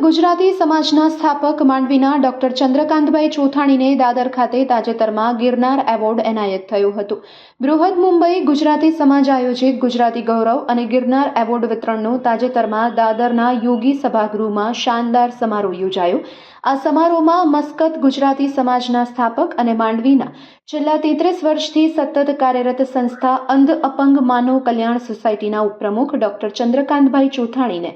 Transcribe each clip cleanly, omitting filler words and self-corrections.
ગુજરાતી સમાજના સ્થાપક માંડવીના ડોક્ટર ચંદ્રકાંતભાઈ ચોથાણીને દાદર ખાતે તાજેતરમાં ગિરનાર એવોર્ડ એનાયત થયો હતો. બૃહદ મુંબઈ ગુજરાતી સમાજ આયોજિત ગુજરાતી ગૌરવ અને ગિરનાર એવોર્ડ વિતરણનો તાજેતરમાં દાદરના યોગી સભાગૃહમાં શાનદાર સમારોહ યોજાયો. આ સમારોહમાં મસ્કત ગુજરાતી સમાજના સ્થાપક અને માંડવીના છેલ્લા 33 વર્ષથી સતત કાર્યરત સંસ્થા અંધ અપંગ માનવ કલ્યાણ સોસાયટીના ઉપપ્રમુખ ડોક્ટર ચંદ્રકાંતભાઈ ચોથાણીને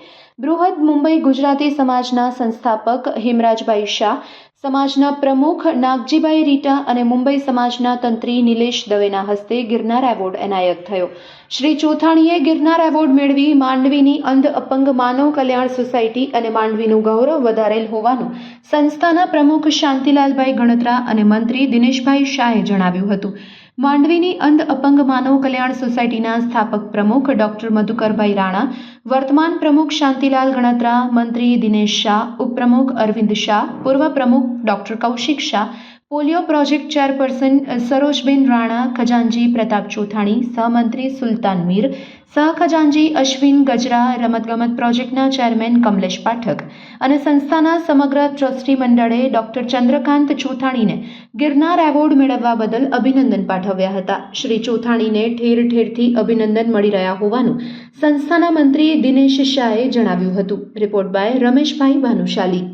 બૃહદ મુંબઈ ગુજરાતી સમાજના સંસ્થાપક હેમરાજભાઈ શાહ, સમાજના પ્રમુખ નાગજીભાઈ રીટા અને મુંબઈ સમાજના તંત્રી નિલેશ દવેના હસ્તે ગિરનાર એવોર્ડ એનાયત થયો. શ્રી ચોથાણીએ ગિરનાર એવોર્ડ મેળવી માંડવીની અંધ અપંગ માનવ કલ્યાણ સોસાયટી અને માંડવીનું ગૌરવ વધારેલ હોવાનું સંસ્થાના પ્રમુખ શાંતિલાલભાઈ ગણત્રા અને મંત્રી દિનેશભાઈ શાહે જણાવ્યું હતું. માંડવીની અંધ અપંગ માનવ કલ્યાણ સોસાયટીના સ્થાપક પ્રમુખ ડોક્ટર મધુકરભાઈ રાણા, વર્તમાન પ્રમુખ શાંતિલાલ ગણત્રા, મંત્રી દિનેશ શાહ, ઉપપ્રમુખ અરવિંદ શાહ, પૂર્વ પ્રમુખ doctor Kaushik Shah, polio project chairperson Sarojben Rana, ખજાનજી પ્રતાપ ચોથાણી, સહમંત્રી સુલતાન મીર, સહખજાનજી અશ્વિન ગજરા, રમતગમત પ્રોજેક્ટના ચેરમેન કમલેશ પાઠક અને સંસ્થાના સમગ્ર ટ્રસ્ટી મંડળે ડોક્ટર ચંદ્રકાંત ચોથાણીને ગિરનાર એવોર્ડ મેળવવા બદલ અભિનંદન પાઠવ્યા હતા. શ્રી ચોથાણીને ઠેર ઠેરથી અભિનંદન મળી રહ્યા હોવાનું સંસ્થાના મંત્રી દિનેશ શાહે જણાવ્યું હતું. Report by Rameshbhai Bhanushali.